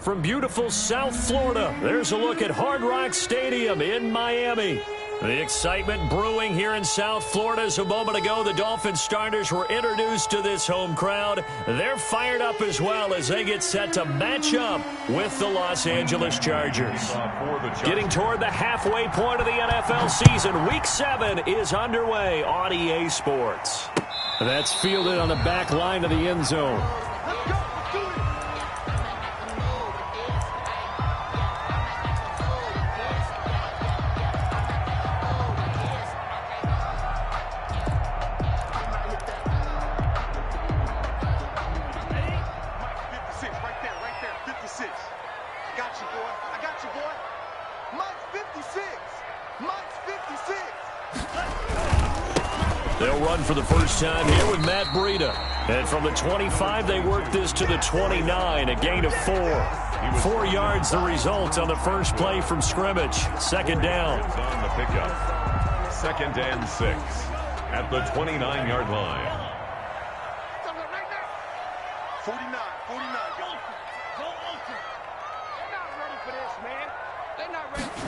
From beautiful South Florida, there's a look at Hard Rock Stadium in Miami. The excitement brewing here in South Florida as a moment ago the Dolphins starters were introduced to this home crowd. They're fired up as well as they get set to match up with the Los Angeles Chargers. Getting toward the halfway point of the NFL season, Week 7 is underway on EA Sports. That's fielded on the back line of the end zone. They'll run for the first time here with Matt Breida. And from the 25, they work this to the 29, a gain of 4. 4 yards the result on the first play from scrimmage. Second down. On the pickup. 2nd and 6 at the 29-yard line. 49, go. Go ultra. They're not ready for this, man. They're not ready for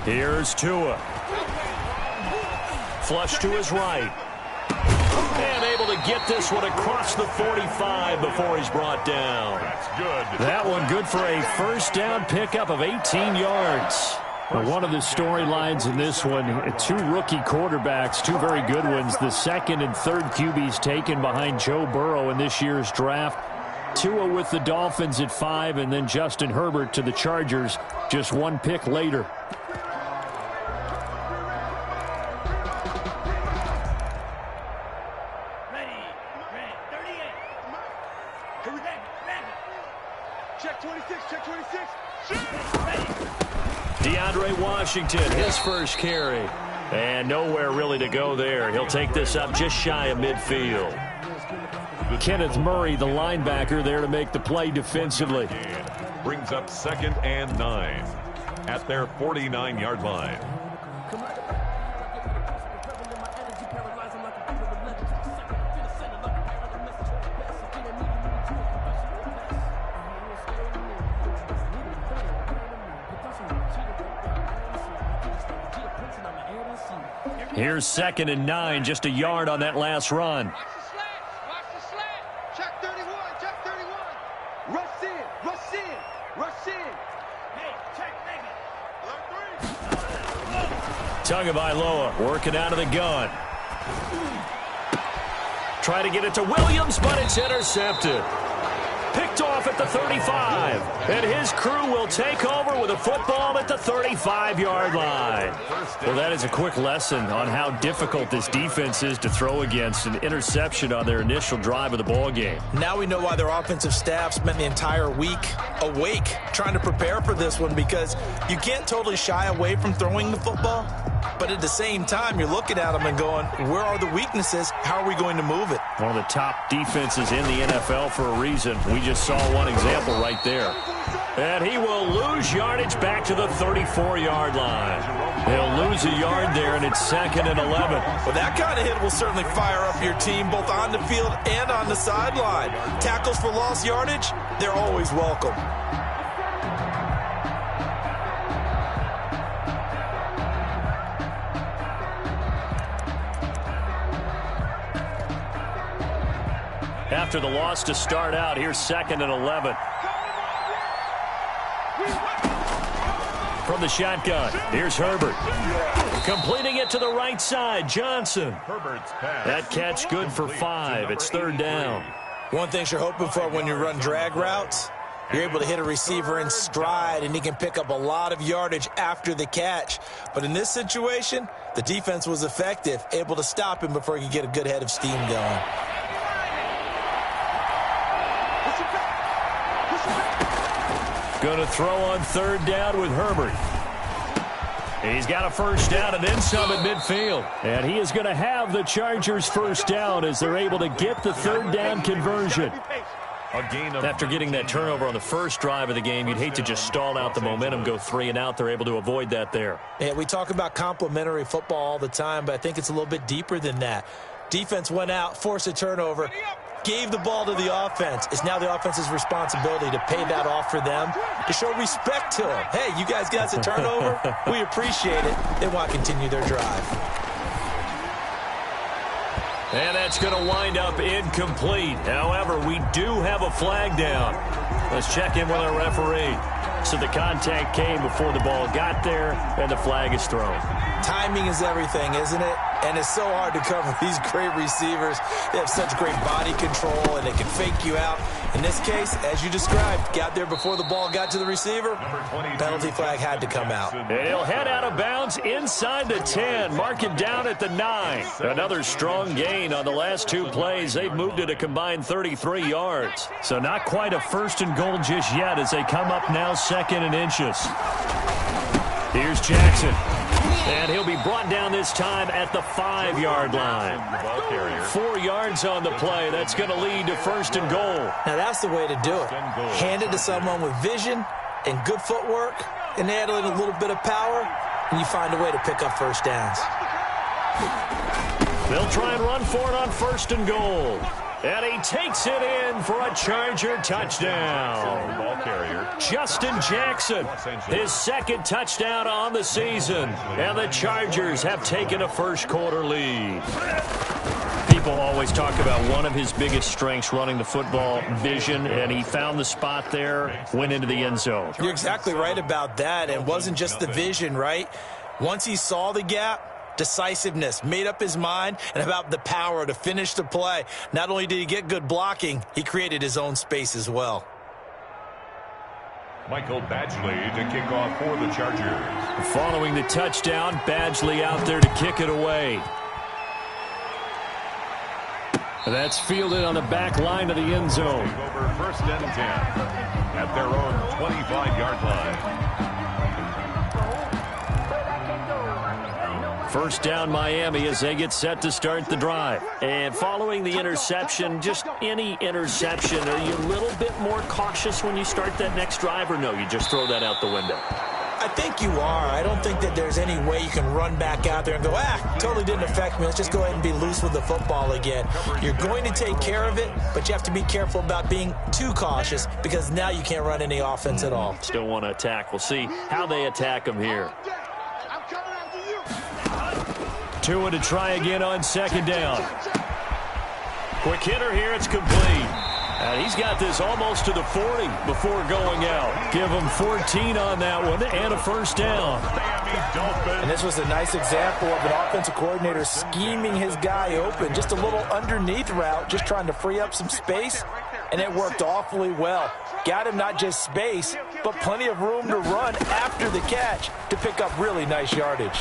this. Here's Tua. Flush to his right. And able to get this one across the 45 before he's brought down. That's good. That one good for a first down pickup of 18 yards. One of the storylines in this one, 2 rookie quarterbacks, 2 very good ones. The second and third QBs taken behind Joe Burrow in this year's draft. Tua with the Dolphins at 5, and then Justin Herbert to the Chargers just 1 pick later. Washington, his first carry. And nowhere really to go there. He'll take this up just shy of midfield. Kenneth Murray, the linebacker, there to make the play defensively. Brings up 2nd and 9 at their 49-yard line. Here's 2nd and 9, just a yard on that last run. Watch the slant. Check 31, check 31. Rush in. Hey, check, make it. Tagovailoa working out of the gun. Try to get it to Williams, but it's intercepted. Picked off at the 35. And his crew will take over with a football at the 35-yard line. Well, that is a quick lesson on how difficult this defense is to throw against. An interception on their initial drive of the ball game. Now we know why their offensive staff spent the entire week awake trying to prepare for this one, because you can't totally shy away from throwing the football. But at the same time, you're looking at them and going, where are the weaknesses? How are we going to move it? One of the top defenses in the NFL for a reason. We just saw one example right there. And he will lose yardage back to the 34-yard line. He'll lose a yard there, and it's 2nd and 11. Well, that kind of hit will certainly fire up your team both on the field and on the sideline. Tackles for lost yardage, they're always welcome. After the loss to start out, here's 2nd and 11. From the shotgun, here's Herbert. Completing it to the right side, Johnson. That catch good for 5. It's 3rd down. One thing you're hoping for when you run drag routes, you're able to hit a receiver in stride, and he can pick up a lot of yardage after the catch. But in this situation, the defense was effective, able to stop him before he could get a good head of steam going. Going to throw on 3rd down with Herbert. He's got a first down and then some at midfield. And he is going to have the Chargers first down as they're able to get the 3rd down conversion. After getting that turnover on the first drive of the game, you'd hate to just stall out the momentum, go 3 and out. They're able to avoid that there. Yeah, we talk about complementary football all the time, but I think it's a little bit deeper than that. Defense went out, forced a turnover. gave the ball to the offense. It's now the offense's responsibility to pay that off for them, to show respect to them. Hey, you guys got a turnover? We appreciate it. They want to continue their drive. And that's going to wind up incomplete. However, we do have a flag down. Let's check in with our referee. So the contact came before the ball got there, and the flag is thrown. Timing is everything, isn't it? And it's so hard to cover these great receivers. They have such great body control, and they can fake you out. In this case, as you described, got there before the ball got to the receiver. Penalty flag had to come out. And he'll head out of bounds inside the 10, mark it down at the 9. Another strong gain on the last two plays. They've moved it a combined 33 yards. So not quite a first and goal just yet as they come up now 2nd and inches. Here's Jackson. And he'll be brought down this time at the 5-yard line. 4 yards on the play. That's going to lead to 1st and goal. Now that's the way to do it. Hand it to someone with vision and good footwork, and add in a little bit of power, and you find a way to pick up first downs. They'll try and run for it on 1st and goal. And he takes it in for a Charger touchdown. Ball carrier. Justin Jackson, his 2nd touchdown on the season. And the Chargers have taken a first-quarter lead. People always talk about one of his biggest strengths running the football, vision, and he found the spot there, went into the end zone. You're exactly right about that. It wasn't just the vision, right? Once he saw the gap, decisiveness, made up his mind, and about the power to finish the play. Not only did he get good blocking, he created his own space as well. Michael Badgley to kick off for the Chargers. Following the touchdown, Badgley out there to kick it away. That's fielded on the back line of the end zone. Over 1st and 10 at their own 25-yard line. First down Miami as they get set to start the drive. And following the interception, just any interception, are you a little bit more cautious when you start that next drive, or no, you just throw that out the window? I think you are. I don't think that there's any way you can run back out there and go, totally didn't affect me. Let's just go ahead and be loose with the football again. You're going to take care of it, but you have to be careful about being too cautious because now you can't run any offense at all. Still want to attack. We'll see how they attack them here. Tua to try again on 2nd down. Quick hitter here. It's complete. And he's got this almost to the 40 before going out. Give him 14 on that one and a first down. And this was a nice example of an offensive coordinator scheming his guy open. Just a little underneath route, just trying to free up some space, and it worked awfully well. Got him not just space, but plenty of room to run after the catch to pick up really nice yardage.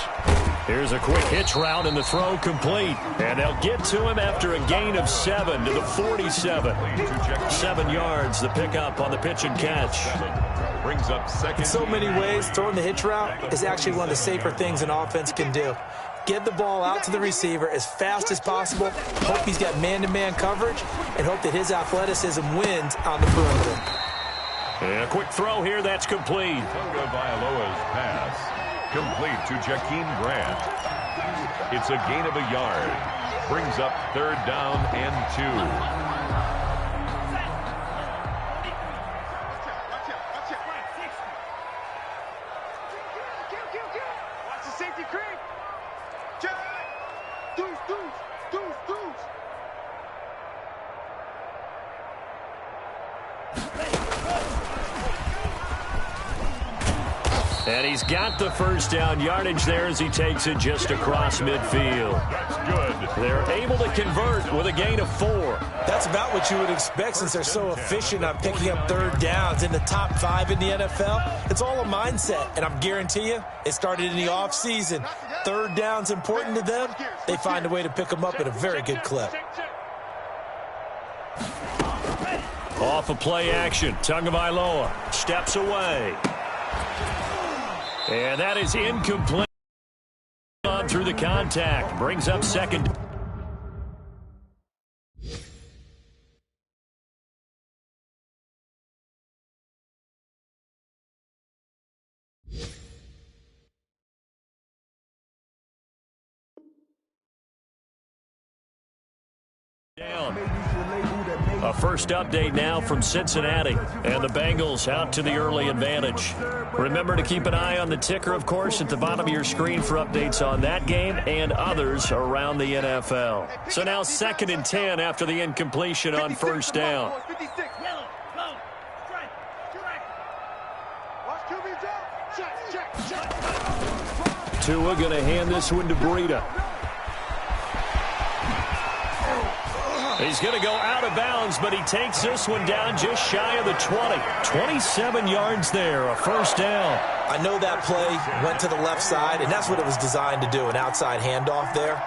Here's a quick hitch route and the throw complete. And they'll get to him after a gain of 7 to the 47. 7 yards, the pickup on the pitch and catch. Brings up 2nd. In so many ways, throwing the hitch route is actually one of the safer things an offense can do. Get the ball out to the receiver as fast as possible, hope he's got man-to-man coverage, and hope that his athleticism wins on the perimeter. And a quick throw here, that's complete. Tonga Vailoa's pass. Complete to Jakeem Grant. It's a gain of a yard. Brings up 3rd down and 2. Watch the safety creep. Check. Deuce. And he's got the first down yardage there as he takes it just across midfield. That's good. They're able to convert with a gain of 4. That's about what you would expect since they're so efficient on picking up 3rd downs in the top 5 in the NFL. It's all a mindset, and I'm guarantee you it started in the offseason. 3rd down's important to them. They find a way to pick them up at a very good clip. Off of play action, Tonga Vailoa steps away. And that is incomplete. On through the contact. Brings up 2nd. Down. A first update now from Cincinnati, and the Bengals out to the early advantage. Remember to keep an eye on the ticker, of course, at the bottom of your screen for updates on that game and others around the NFL. So now 2nd and 10 after the incompletion on first down. Tua going to hand this one to Breida. He's going to go out of bounds, but he takes this one down just shy of the 20. 27 yards there, a first down. I know that play went to the left side, and that's what it was designed to do, an outside handoff there.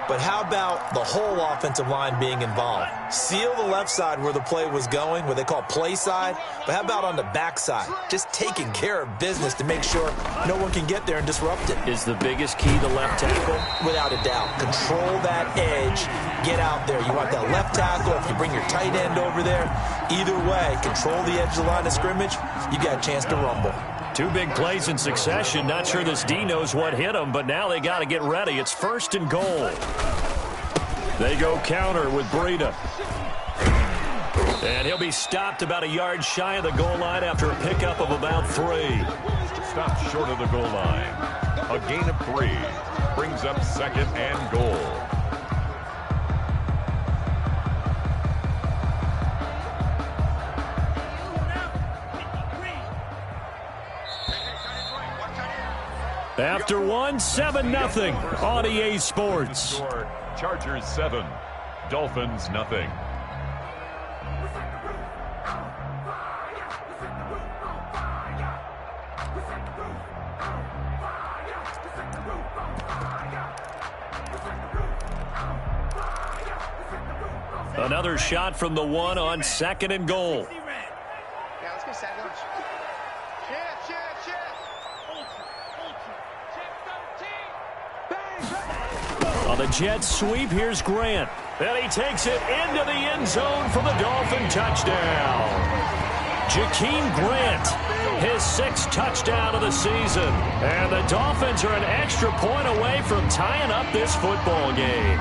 But how about the whole offensive line being involved? Seal the left side where the play was going, what they call play side. But how about on the back side? Just taking care of business to make sure no one can get there and disrupt it. Is the biggest key the left tackle? Without a doubt. Control that edge. Get out there. You want that left tackle. If you bring your tight end over there, either way, control the edge of the line of scrimmage, you got a chance to rumble. 2 big plays in succession. Not sure this D knows what hit him, but now they got to get ready. It's 1st and goal. They go counter with Breida. And he'll be stopped about a yard shy of the goal line after a pickup of about 3. Stopped short of the goal line. A gain of 3. Brings up 2nd and goal. After 1, 7-0 on EA Sports. Chargers 7, Dolphins nothing. Another shot from the 1 on 2nd and goal. Yeah, let's go side lunch. On the jet sweep, here's Grant. And he takes it into the end zone for the Dolphin touchdown. Jakeem Grant, his 6th touchdown of the season. And the Dolphins are an extra point away from tying up this football game.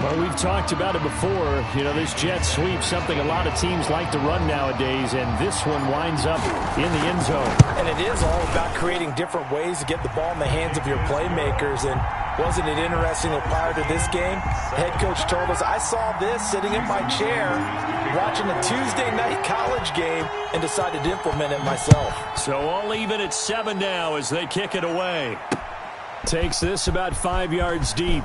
Well, we've talked about it before. You know, this jet sweep, something a lot of teams like to run nowadays, and this one winds up in the end zone. And it is all about creating different ways to get the ball in the hands of your playmakers. And wasn't it interesting that prior to this game, head coach told us, I saw this sitting in my chair watching a Tuesday night college game and decided to implement it myself. So all even at 7 now as they kick it away. Takes this about 5 yards deep.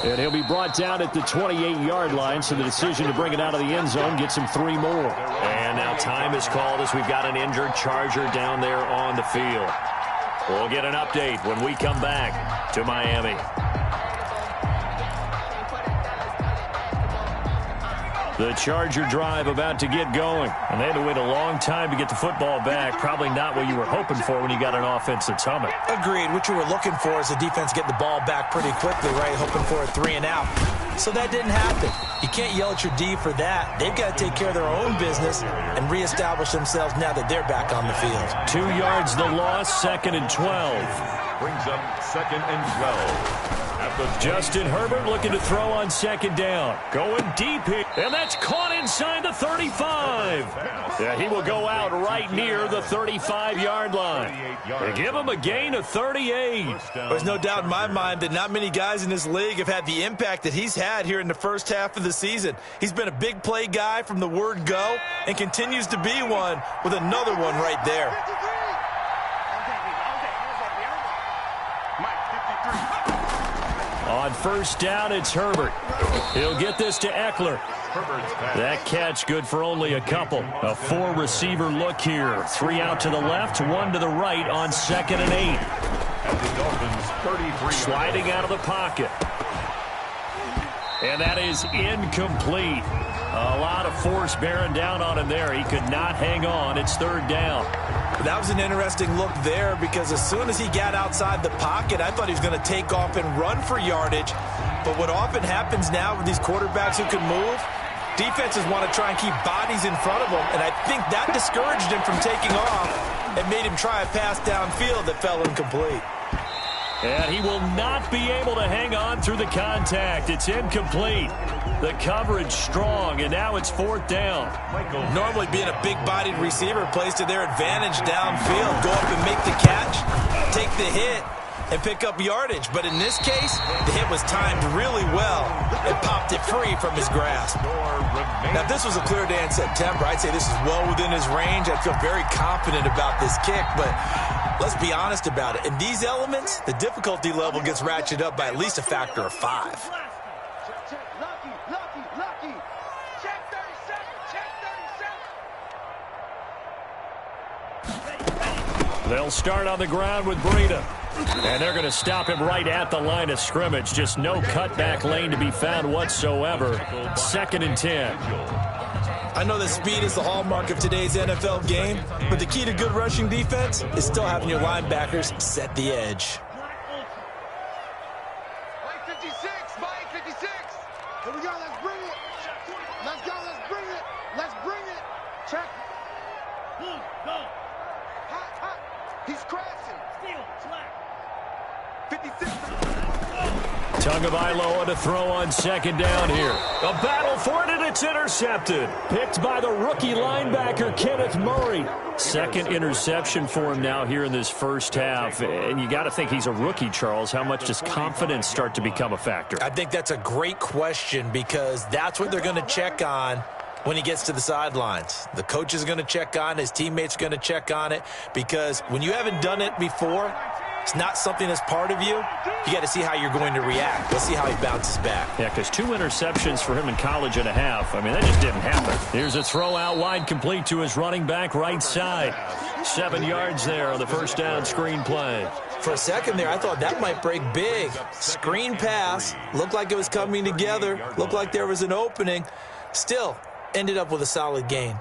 And he'll be brought down at the 28-yard line, so the decision to bring it out of the end zone gets him 3 more. And now time is called as we've got an injured Charger down there on the field. We'll get an update when we come back to Miami. The Charger drive about to get going. And they had to wait a long time to get the football back. Probably not what you were hoping for when you got an offense that's humming. Agreed. What you were looking for is the defense get the ball back pretty quickly, right? Hoping for a 3 and out. So that didn't happen. You can't yell at your D for that. They've got to take care of their own business and reestablish themselves now that they're back on the field. 2 yards the loss, 2nd and 12. Brings up 2nd and 12. Justin Herbert looking to throw on 2nd down. Going deep here. And that's caught inside the 35. Yeah, he will go out right near the 35-yard line. They give him a gain of 38. There's no doubt in my mind that not many guys in this league have had the impact that he's had here in the first half of the season. He's been a big play guy from the word go and continues to be one with another one right there. On first down, it's Herbert. He'll get this to Eckler. That catch good for only a couple. A 4-receiver look here. 3 out to the left, 1 to the right on 2nd and 8. At the Dolphins' 33. Sliding out of the pocket. And that is incomplete. A lot of force bearing down on him there. He could not hang on. It's 3rd down. That was an interesting look there because as soon as he got outside the pocket, I thought he was going to take off and run for yardage. But what often happens now with these quarterbacks who can move, defenses want to try and keep bodies in front of them, and I think that discouraged him from taking off and made him try a pass downfield that fell incomplete. And he will not be able to hang on through the contact. It's incomplete. The coverage strong, and now it's 4th down. Normally being a big-bodied receiver plays to their advantage downfield. Go up and make the catch, take the hit, and pick up yardage. But in this case, the hit was timed really well and popped it free from his grasp. Now, if this was a clear day in September, I'd say this is well within his range. I feel very confident about this kick, but let's be honest about it. In these elements, the difficulty level gets ratcheted up by at least a factor of 5. Lucky. Check 37. Check 37. They'll start on the ground with Breida. And they're going to stop him right at the line of scrimmage. Just no cutback lane to be found whatsoever. 2nd and 10. I know that speed is the hallmark of today's NFL game, but the key to good rushing defense is still having your linebackers set the edge. Mike 56. Here we go. Let's bring it. Let's go. Let's bring it. Let's bring it. Check. Boom. Go. Hot. He's crashing. Steal. Slack. 56. Tagovailoa to throw on 2nd down here. A battle for it, and it's intercepted. Picked by the rookie linebacker, Kenneth Murray. 2nd interception for him now here in this first half. And you got to think he's a rookie, Charles. How much does confidence start to become a factor? I think that's a great question because that's what they're going to check on when he gets to the sidelines. The coach is going to check on, his teammates are going to check on it, because when you haven't done it before, it's not something that's part of you. You got to see how you're going to react. Let's see how he bounces back. Yeah, because 2 interceptions for him in college and a half. I mean, that just didn't happen. Here's a throw out wide, complete to his running back right side. 7 yards there on the first down screen play. For a second there, I thought that might break big. Screen pass. Looked like it was coming together. Looked like there was an opening. Still, ended up with a solid gain.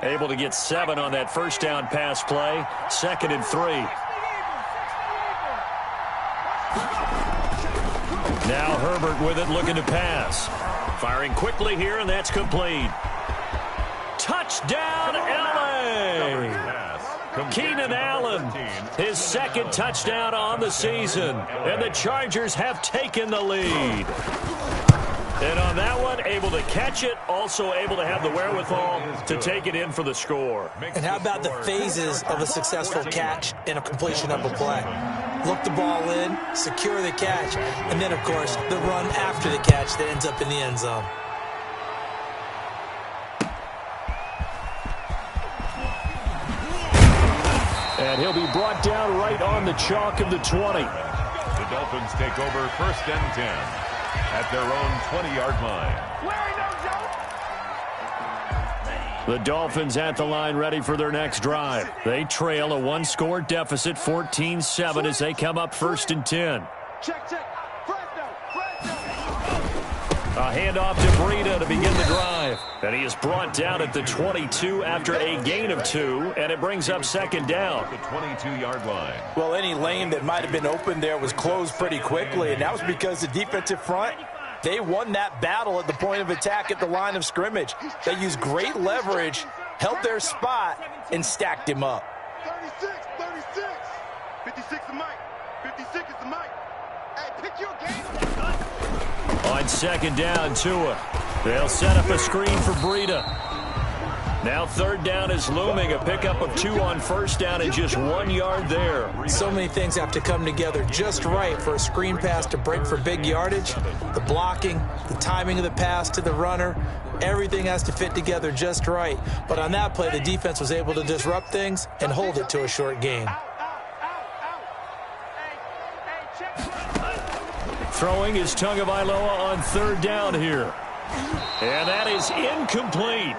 Able to get 7 on that first down pass play. 2nd and 3. Now Herbert with it, looking to pass. Firing quickly here, and that's complete. Touchdown, L.A. Keenan Allen, his 2nd touchdown on the season. And the Chargers have taken the lead. And on that one, able to catch it, also able to have the wherewithal to take it in for the score. And how about the phases of a successful catch and a completion of a play? Look the ball in, secure the catch, and then, of course, the run after the catch that ends up in the end zone. And he'll be brought down right on the chalk of the 20. The Dolphins take over 1st and 10 at their own 20-yard line. The Dolphins at the line, ready for their next drive. They trail a 1-score deficit, 14-7, as they come up 1st and 10. Check. A handoff to Breida to begin the drive. And he is brought down at the 22 after a gain of 2, and it brings up 2nd down. The 22-yard line. Well, any lane that might have been open there was closed pretty quickly, and that was because the defensive front, they won that battle at the point of attack at the line of scrimmage. They used great leverage, held their spot, and stacked him up. 36. 56 is Mike. 56 is the Mike. Hey, pick your game. On 2nd down, Tua. They'll set up a screen for Breida. Now 3rd down is looming. A pickup of 2 on 1st down and just 1 yard there. So many things have to come together just right for a screen pass to break for big yardage. The blocking, the timing of the pass to the runner, everything has to fit together just right. But on that play, the defense was able to disrupt things and hold it to a short gain. Throwing is Tagovailoa on 3rd down here. And that is incomplete.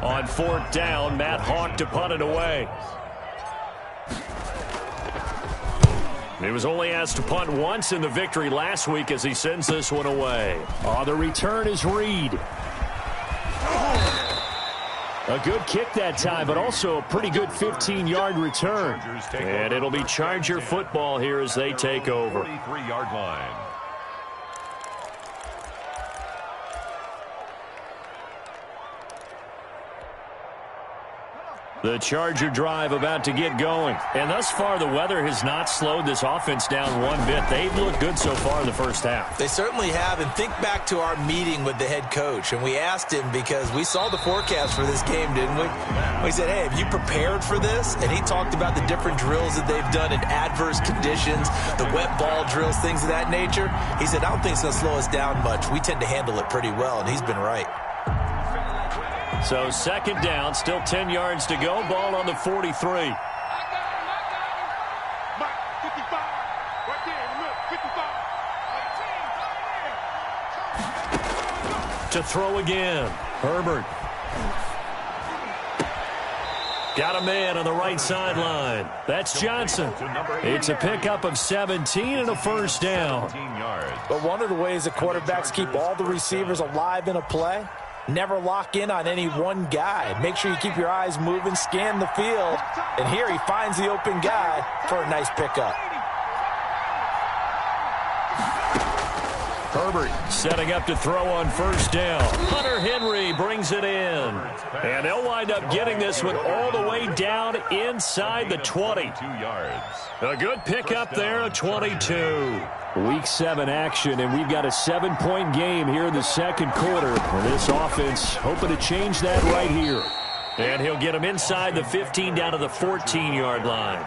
On 4th down, Matt Hawk to punt it away. He was only asked to punt once in the victory last week as he sends this one away. The return is Reed. A good kick that time, but also a pretty good 15-yard return. And it'll be Charger football here as they take over. 43-yard line. The Charger drive about to get going. And thus far, the weather has not slowed this offense down one bit. They've looked good so far in the first half. They certainly have. And think back to our meeting with the head coach. And we asked him because we saw the forecast for this game, didn't we? We said, hey, have you prepared for this? And he talked about the different drills that they've done in adverse conditions, the wet ball drills, things of that nature. He said, I don't think it's going to slow us down much. We tend to handle it pretty well, and he's been right. So second down, still 10 yards to go. Ball on the 43. I got him. Mike, 55. Right there in the middle, 55. To throw again. Herbert. Got a man on the right sideline. That's Johnson. It's a pickup of 17 and a first down. But one of the ways that quarterbacks keep all the receivers alive in a play, never lock in on any one guy. Make sure you keep your eyes moving, scan the field. And here he finds the open guy for a nice pickup. Herbert setting up to throw on first down. Hunter Henry brings it in. And they'll wind up getting this one all the way down inside the 20. A good pickup there, a 22. Week 7 action, and we've got a 7-point game here in the second quarter. And this offense hoping to change that right here. And he'll get him inside the 15 down to the 14-yard line.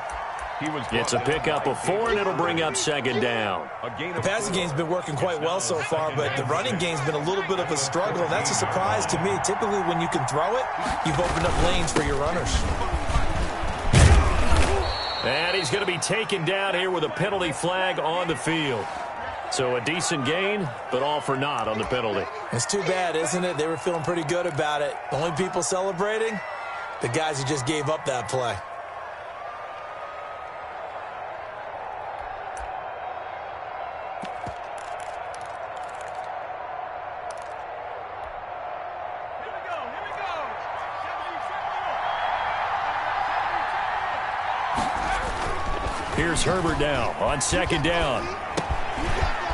It's a pickup of 4, and it'll bring up second down. The passing game's been working quite well so far, but the running game's been a little bit of a struggle, and that's a surprise to me. Typically, when you can throw it, you've opened up lanes for your runners. And he's going to be taken down here with a penalty flag on the field. So a decent gain, but all for naught on the penalty. It's too bad, isn't it? They were feeling pretty good about it. The only people celebrating, the guys who just gave up that play. Here's Herbert now on second down.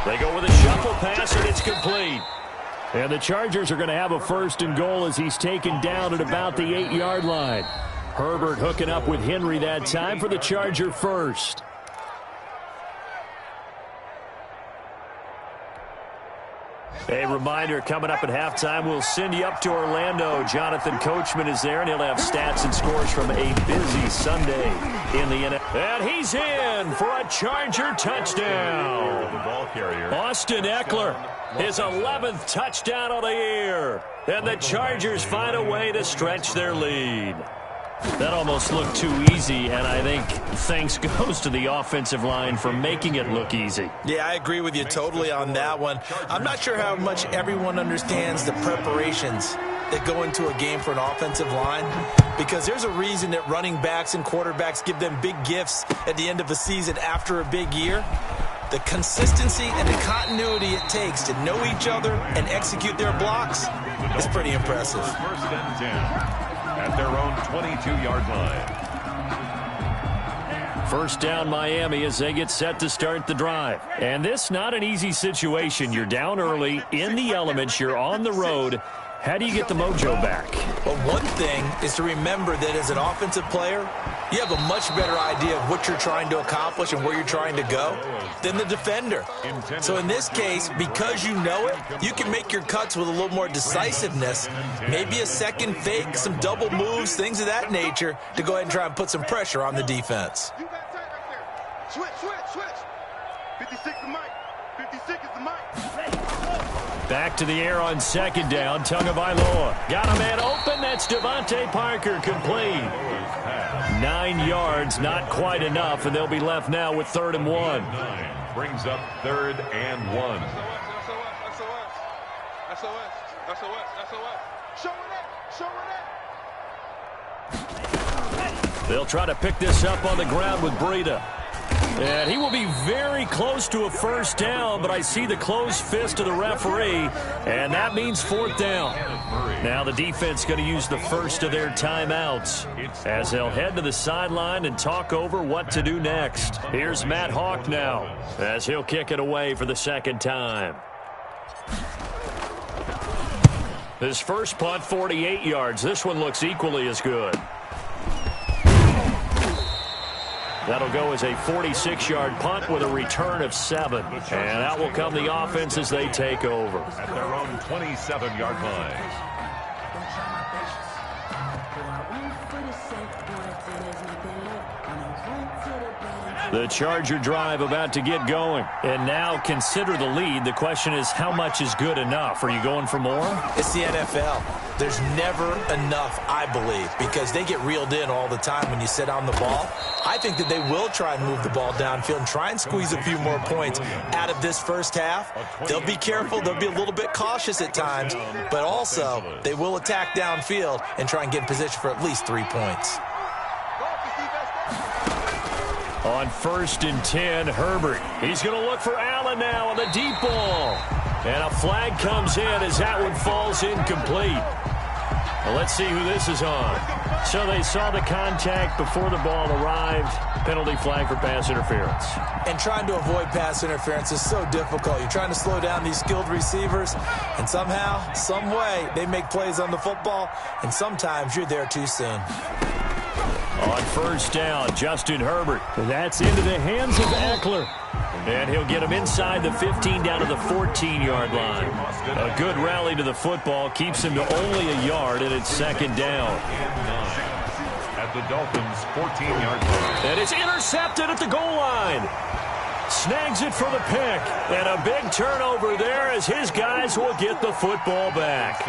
They go with a shuffle pass, and it's complete. And the Chargers are going to have a first and goal as he's taken down at about the 8-yard line. Herbert hooking up with Henry that time for the Charger first. A reminder, coming up at halftime, we'll send you up to Orlando. Jonathan Coachman is there, and he'll have stats and scores from a busy Sunday in the NFL. And he's in for a Charger touchdown. Austin Eckler, his 11th touchdown of the year. And the Chargers find a way to stretch their lead. That almost looked too easy, and I think thanks goes to the offensive line for making it look easy. Yeah, I agree with you totally on that one. I'm not sure how much everyone understands the preparations that go into a game for an offensive line, because there's a reason that running backs and quarterbacks give them big gifts at the end of a season after a big year. The consistency and the continuity it takes to know each other and execute their blocks is pretty impressive. First and 10. At their own 22-yard line. First down Miami as they get set to start the drive. And this not an easy situation. You're down early, in the elements, you're on the road. How do you get the mojo back? Well, one thing is to remember that as an offensive player, you have a much better idea of what you're trying to accomplish and where you're trying to go than the defender. So in this case, because you know it, you can make your cuts with a little more decisiveness, maybe a second fake, some double moves, things of that nature, to go ahead and try and put some pressure on the defense. You got tight right there. Switch. 56 is Mike. 56 is the Mike. Back to the air on second down. Tagovailoa got a man open. That's Devontae Parker, complete. 9 yards, not quite enough, and they'll be left now with 3rd and 1. Brings up 3rd and 1. They'll try to pick this up on the ground with Breida. And he will be very close to a first down, but I see the closed fist of the referee, and that means 4th down. Now the defense going to use the first of their timeouts as they'll head to the sideline and talk over what to do next. Here's Matt Hawk now as he'll kick it away for the second time. His first punt, 48 yards. This one looks equally as good. That'll go as a 46-yard punt with a return of 7. And out will come the offense as they take over. At their own 27-yard line. The Charger drive about to get going. And now consider the lead. The question is, how much is good enough? Are you going for more? It's the NFL. There's never enough, I believe, because they get reeled in all the time when you sit on the ball. I think that they will try and move the ball downfield and try and squeeze a few more points out of this first half. They'll be careful. They'll be a little bit cautious at times, but also they will attack downfield and try and get in position for at least 3 points. On 1st and 10, Herbert. He's going to look for Allen now on the deep ball. And a flag comes in as that one falls incomplete. Well, let's see who this is on. So they saw the contact before the ball arrived. Penalty flag for pass interference. And trying to avoid pass interference is so difficult. You're trying to slow down these skilled receivers, and somehow, some way, they make plays on the football, and sometimes you're there too soon. On 1st down, Justin Herbert. That's into the hands of Eckler. And he'll get him inside the 15 down to the 14-yard line. A good rally to the football keeps him to only a yard, and it's 2nd down. At the Dolphins' 14-yard line. And it's intercepted at the goal line. Snags it for the pick. And a big turnover there as his guys will get the football back.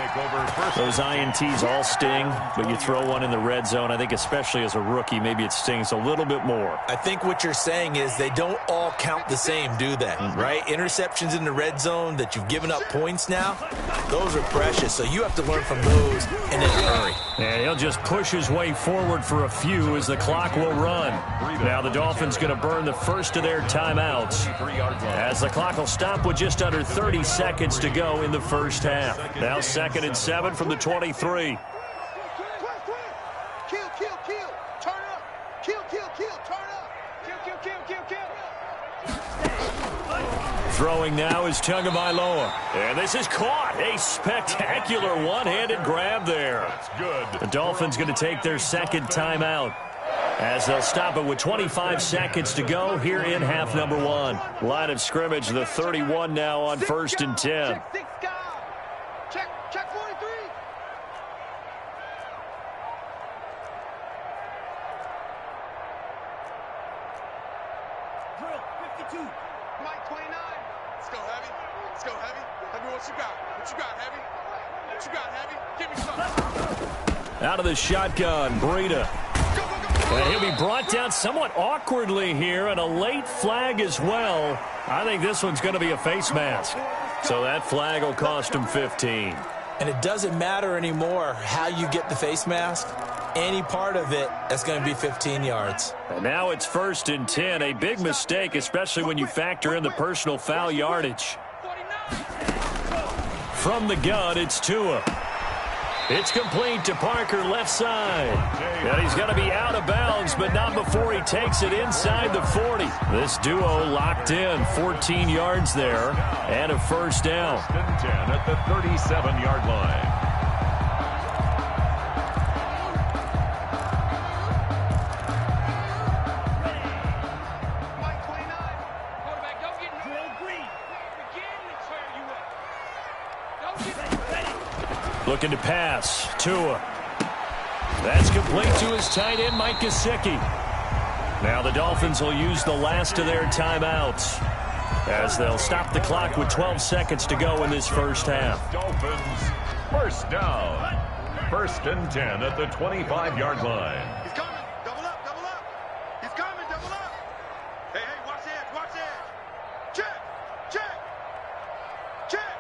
Those INTs all sting, but you throw one in the red zone. I think especially as a rookie, maybe it stings a little bit more. I think what you're saying is they don't all count the same, do they? Right? Interceptions in the red zone that you've given up points now, those are precious. So you have to learn from those and in a hurry. And he'll just push his way forward for a few as the clock will run. Now the Dolphins going to burn the first of their timeouts as the clock will stop with just under 30 seconds to go in the first half. Now 2nd and 7 from the 23. Kill, kill, kill. Turn up. Kill, kill, kill. Turn up. Kill, kill, kill, kill, kill. Throwing now is Tagovailoa. And this is caught. A spectacular one-handed grab there. That's good. The Dolphins going to take their 2nd timeout as they'll stop it with 25 seconds to go here in half number 1. Line of scrimmage, the 31 now on 1st and 10. Check 43. Drill 52. Mike 29. Let's go heavy. Let's go heavy. Heavy, what you got? What you got, heavy? What you got, heavy? Give me something. Out of the shotgun, Breida. And he'll be brought down somewhat awkwardly here, and a late flag as well. I think this one's going to be a face mask. So that flag will cost him 15. And it doesn't matter anymore how you get the face mask. Any part of it, that's going to be 15 yards. And now it's 1st and 10. A big mistake, especially when you factor in the personal foul yardage. From the gun, it's Tua. It's complete to Parker, left side. And he's going to be out of bounds, but not before he takes it inside the 40. This duo locked in, 14 yards there, and a 1st down. 10 at the 37-yard line. Looking to pass. Tua. That's complete to his tight end, Mike Gesicki. Now the Dolphins will use the last of their timeouts as they'll stop the clock with 12 seconds to go in this first half. Dolphins, 1st down. 1st and 10 at the 25-yard line. He's coming. Double up, double up. He's coming, double up. Hey, watch the edge, watch the edge. Check, check, check.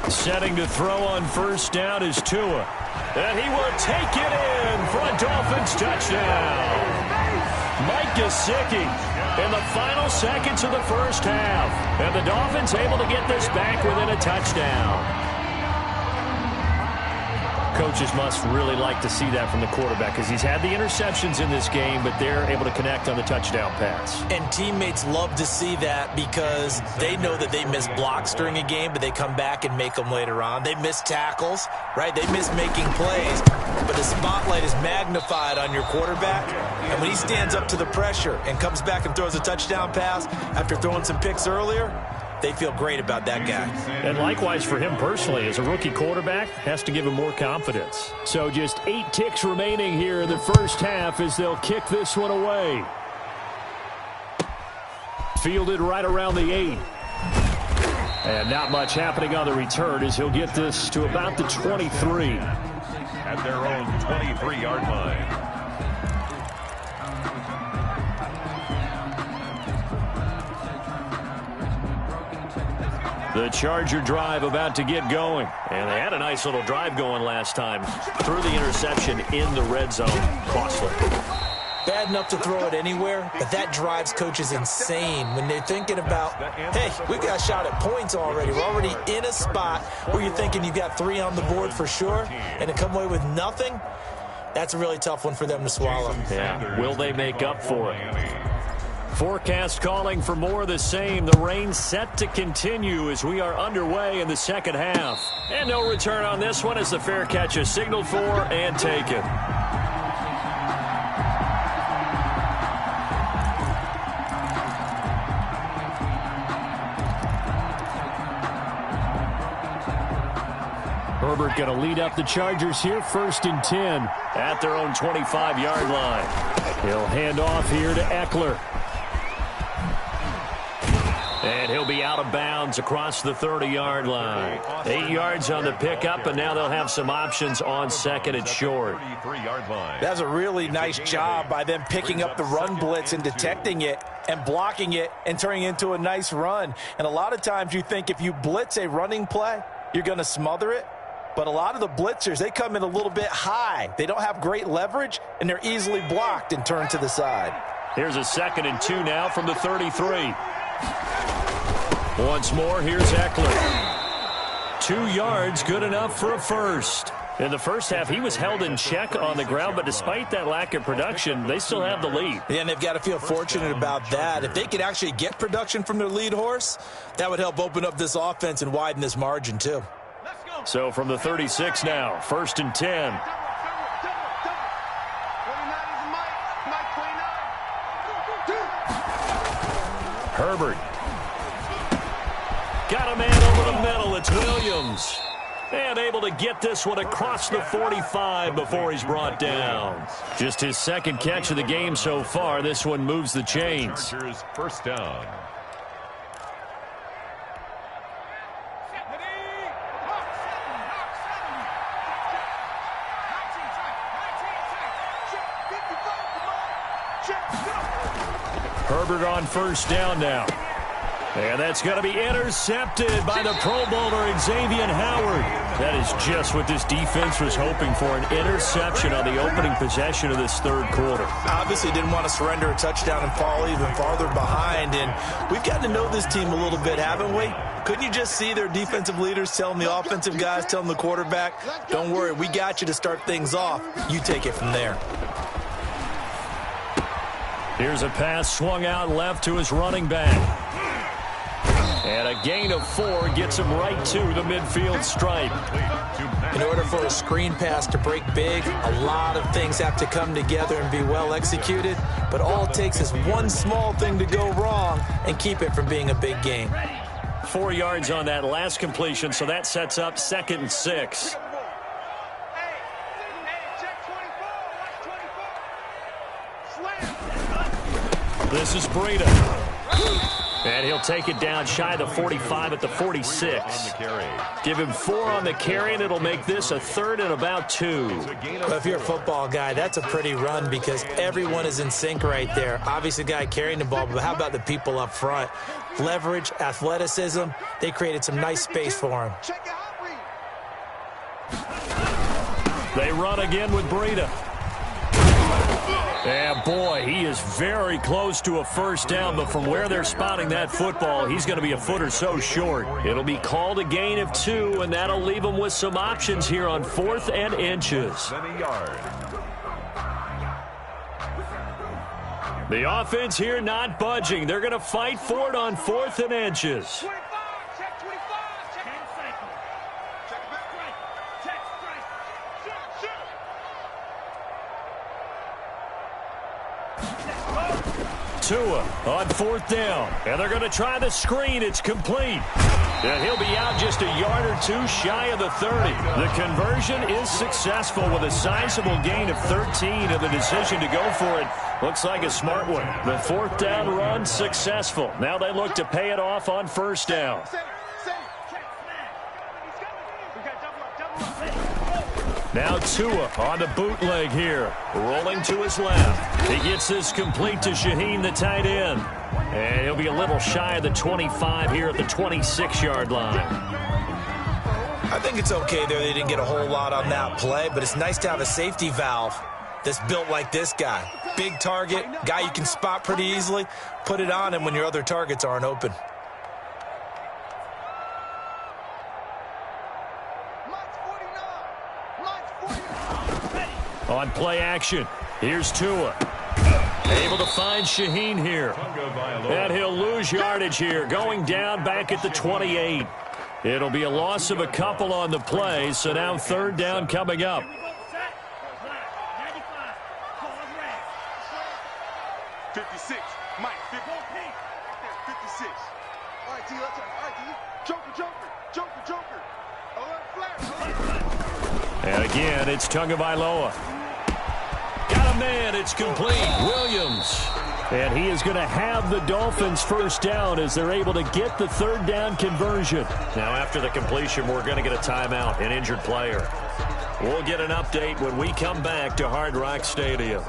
Setting to throw on 1st down is Tua. And he will take it in for a Dolphins touchdown. Mike Gesicki in the final seconds of the first half. And the Dolphins able to get this back within a touchdown. Coaches must really like to see that from the quarterback because he's had the interceptions in this game, but they're able to connect on the touchdown pass. And teammates love to see that because they know that they miss blocks during a game, but they come back and make them later on. They miss tackles, right? They miss making plays, but the spotlight is magnified on your quarterback. And when he stands up to the pressure and comes back and throws a touchdown pass after throwing some picks earlier, they feel great about that guy. And likewise for him personally, as a rookie quarterback, has to give him more confidence. So just 8 ticks remaining here in the first half as they'll kick this one away. Fielded right around the 8. And not much happening on the return as he'll get this to about the 23. At their own 23-yard line. The Charger drive about to get going. And they had a nice little drive going last time. Threw the interception in the red zone. Costly. Bad enough to throw it anywhere, but that drives coaches insane when they're thinking about, hey, we got a shot at points already. We're already in a spot where you're thinking you've got 3 on the board for sure, and to come away with nothing, that's a really tough one for them to swallow. Yeah, will they make up for it? Forecast calling for more of the same. The rain set to continue as we are underway in the second half. And no return on this one as the fair catch is signaled for and taken. Herbert going to lead up the Chargers here, 1st and 10 at their own 25-yard line. He'll hand off here to Eckler. And he'll be out of bounds across the 30-yard line. 8 yards on the pickup, and now they'll have some options on 2nd and short. That's a really nice job by them picking up the run blitz and detecting it and blocking it and turning it into a nice run. And a lot of times you think if you blitz a running play, you're going to smother it. But a lot of the blitzers, they come in a little bit high. They don't have great leverage, and they're easily blocked and turned to the side. Here's a 2nd and 2 now from the 33. Once more, here's Eckler. 2 yards, good enough for a first. In the first half, he was held in check on the ground, but despite that lack of production, they still have the lead. Yeah, and they've got to feel fortunate about that. If they could actually get production from their lead horse, that would help open up this offense and widen this margin, too. So from the 36 now, 1st and 10. Herbert. Got a man over the middle. It's Williams. And able to get this one across the 45 before he's brought down. Just his 2nd catch of the game so far. This one moves the chains. First down. Herbert on 1st down now. And that's going to be intercepted by the Pro Bowler, Xavier Howard. That is just what this defense was hoping for, an interception on the opening possession of this 3rd quarter. Obviously didn't want to surrender a touchdown and fall even farther behind. And we've gotten to know this team a little bit, haven't we? Couldn't you just see their defensive leaders telling the offensive guys, telling the quarterback, don't worry, we got you to start things off. You take it from there. Here's a pass swung out left to his running back. And a gain of 4 gets him right to the midfield stripe. In order for a screen pass to break big, a lot of things have to come together and be well executed. But all it takes is one small thing to go wrong and keep it from being a big gain. 4 yards on that last completion, so that sets up 2nd and 6. This is Breida. And he'll take it down shy of the 45 at the 46. Give him 4 on the carry, and it'll make this a 3rd and about 2. Well, if you're a football guy, that's a pretty run because everyone is in sync right there. Obviously, the guy carrying the ball, but how about the people up front? Leverage, athleticism, they created some nice space for him. They run again with Breida. And boy, he is very close to a first down, but from where they're spotting that football, he's going to be a foot or so short. It'll be called a gain of 2, and that'll leave him with some options here on 4th and inches. The offense here not budging. They're going to fight for it on 4th and inches. 25, check 25, check. 10 cycle. Check it back. Check strike. Tua on 4th down, and they're going to try the screen. It's complete. And he'll be out just a yard or 2 shy of the 30. The conversion is successful with a sizable gain of 13, and the decision to go for it looks like a smart one. The 4th down run successful. Now they look to pay it off on 1st down. Now Tua on the bootleg here, rolling to his left. He gets this complete to Shaheen, the tight end. And he'll be a little shy of the 25 here at the 26-yard line. I think it's okay there. They didn't get a whole lot on that play, but it's nice to have a safety valve that's built like this guy. Big target, guy you can spot pretty easily. Put it on him when your other targets aren't open. On play action, here's Tua. Able to find Shaheen here. And he'll lose yardage here, going down back at the 28. It'll be a loss of a couple on the play, so now 3rd down coming up. 56. Mike, 56. All right, D, let's go. All right, D. Joker. Alert, flare. And again, it's Tagovailoa. Got a man, it's complete. Williams. And he is going to have the Dolphins' first down as they're able to get the 3rd down conversion. Now after the completion, we're going to get a timeout, an injured player. We'll get an update when we come back to Hard Rock Stadium.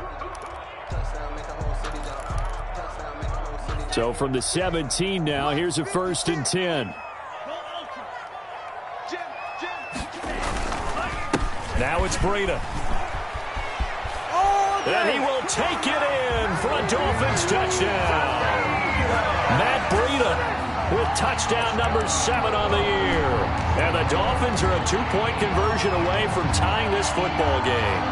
So from the 17 now, here's a 1st and 10. Now it's Breida. And he will take it in for a Dolphins touchdown. Matt Breida with touchdown number 7 on the year. And the Dolphins are a 2-point conversion away from tying this football game.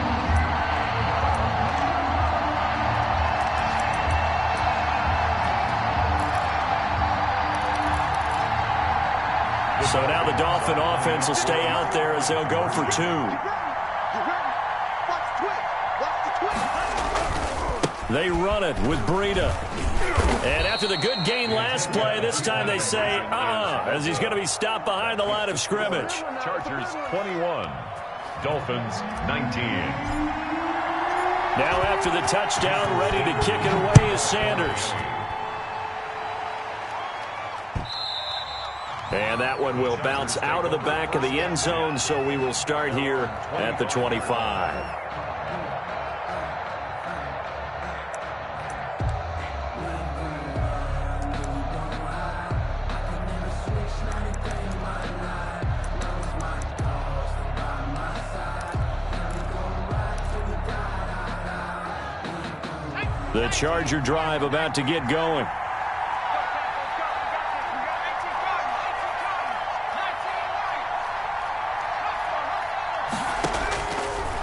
So now the Dolphin offense will stay out there as they'll go for 2. They run it with Breida. And after the good gain last play, this time they say, as he's going to be stopped behind the line of scrimmage. Chargers 21, Dolphins 19. Now after the touchdown, ready to kick it away is Sanders. And that one will bounce out of the back of the end zone, so we will start here at the 25. The Charger drive about to get going.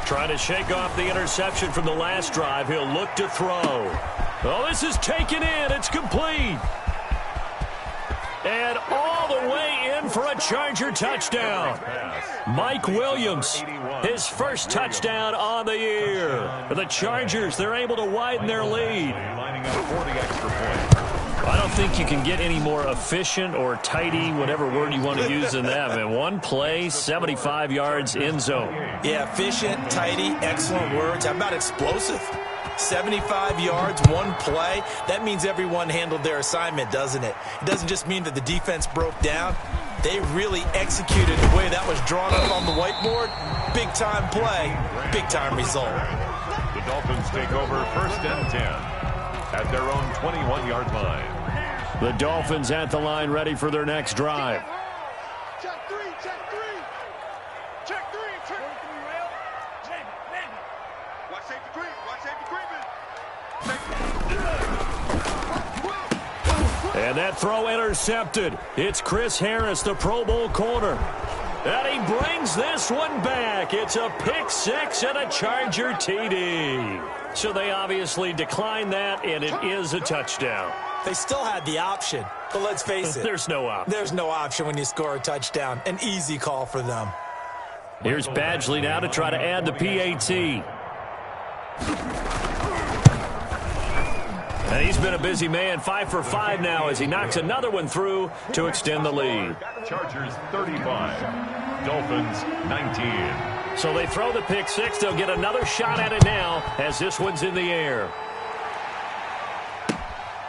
Trying to shake off the interception from the last drive. He'll look to throw. Oh, this is taken in. It's complete. And all the way in for a Charger touchdown. Mike Williams, his first touchdown on the year. The Chargers, they're able to widen their lead. Lining up 40 extra points. I don't think you can get any more efficient or tidy, whatever word you want to use in that. Man, one play, 75 yards, end zone. Yeah, efficient, tidy, excellent words. How about explosive? 75 yards, one play. That means everyone handled their assignment, doesn't it? It doesn't just mean that the defense broke down. They really executed the way that was drawn up on the whiteboard. Big-time play, big-time result. The Dolphins take over 1st and 10 at their own 21-yard line. The Dolphins at the line, ready for their next drive. Check 3, check 3. Check 3, check 3, rail. Watch safety creep. Watch safety creeping. And that throw intercepted. It's Chris Harris, the Pro Bowl corner. And he brings this one back. It's a pick six and a Charger TD. So they obviously declined that, and it is a touchdown. They still had the option, but let's face it. There's no option. There's no option when you score a touchdown. An easy call for them. Here's Badgley now to try to add the PAT. And he's been a busy man, 5 for 5 now as he knocks another one through to extend the lead. Chargers 35, Dolphins 19. So they throw the pick six. They'll get another shot at it now as this one's in the air.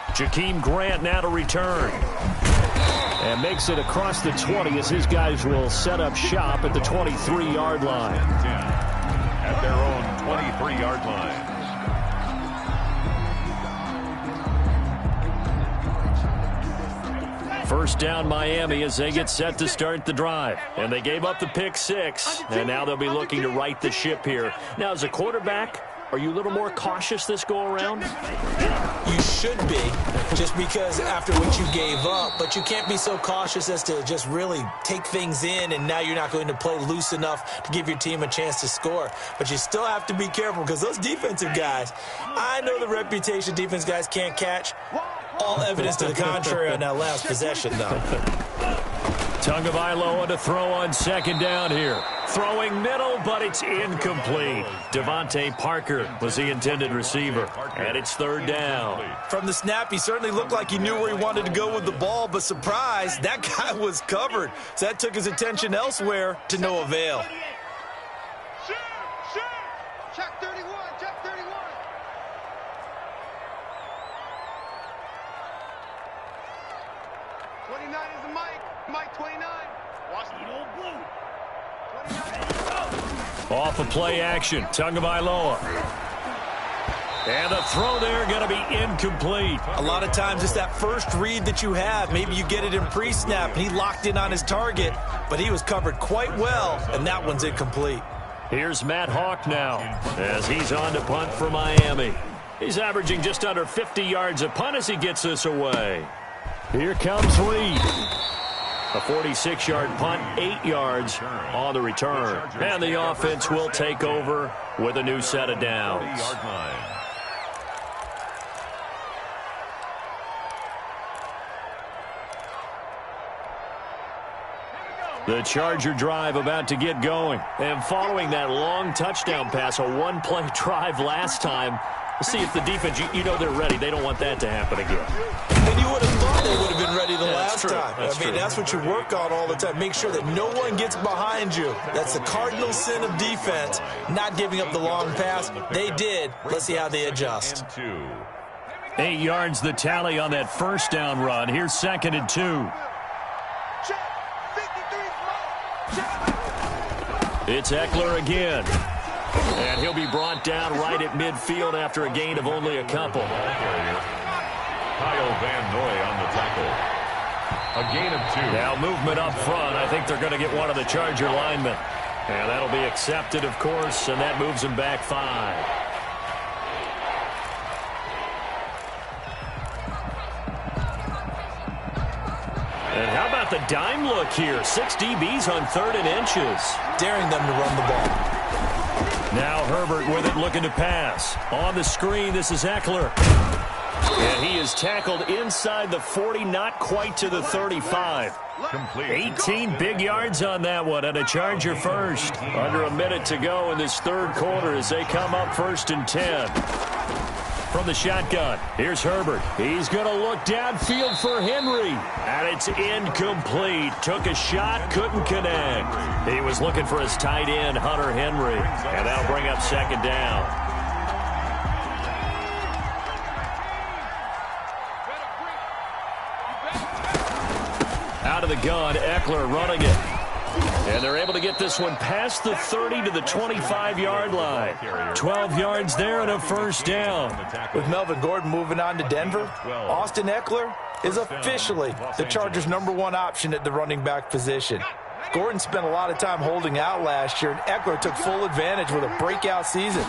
Jakeem Grant now to return. And makes it across the 20 as his guys will set up shop at the 23-yard line. 10 at their own 23-yard line. First down Miami as they get set to start the drive. And they gave up the pick six, and now they'll be looking to right the ship here. Now, as a quarterback, are you a little more cautious this go-around? You should be, just because after what you gave up, but you can't be so cautious as to just really take things in, and now you're not going to play loose enough to give your team a chance to score. But you still have to be careful because those defensive guys, I know the reputation defense guys can't catch. All evidence to the contrary on that last possession, though. Tagovailoa to throw on second down here. Throwing middle, but it's incomplete. Devontae Parker was the intended receiver, and it's third down. From the snap, he certainly looked like he knew where he wanted to go with the ball, but surprise, that guy was covered. So that took his attention elsewhere to no avail. Check 31. Check 31. 29 is the Mike. Mike 29. Washington old blue. 29. Off of play action, Tagovailoa. And the throw there going to be incomplete. A lot of times it's that first read that you have. Maybe you get it in pre-snap. He locked in on his target, but he was covered quite well, and that one's incomplete. Here's Matt Hawk now as he's on to punt for Miami. He's averaging just under 50 yards a punt as he gets this away. Here comes Reed. A 46-yard punt, 8 yards on the return. And the offense will take over with a new set of downs. The Charger drive about to get going. And following that long touchdown pass, a one-play drive last time, let's see if the defense, you know they're ready. They don't want that to happen again. And you would have thought they would have been ready the last time. That's what you work on all the time. Make sure that no one gets behind you. That's the cardinal sin of defense, not giving up the long pass. They did. Let's see how they adjust. 8 yards the tally on that first down run. Here's 2nd and 2. It's Eckler again. And he'll be brought down right at midfield after a gain of only a couple. Kyle Van Noy on the tackle. A gain of 2. Now movement up front. I think they're going to get one of the Charger linemen. And that'll be accepted, of course, and that moves him back 5. And how about the dime look here? 6 DBs on 3rd and inches. Daring them to run the ball. Now Herbert with it looking to pass. On the screen, this is Eckler. And he is tackled inside the 40, not quite to the 35. Complete. 18 big yards on that one, and a Charger first. Under a minute to go in this third quarter as they come up 1st and 10. From the shotgun, here's Herbert. He's going to look downfield for Henry. And it's incomplete. Took a shot, couldn't connect. He was looking for his tight end, Hunter Henry. And that'll bring up 2nd down. Out of the gun, Eckler running it. And they're able to get this one past the 30 to the 25-yard line. 12 yards there and a first down. With Melvin Gordon moving on to Denver, Austin Eckler is officially the Chargers' #1 option at the running back position. Gordon spent a lot of time holding out last year, and Eckler took full advantage with a breakout season.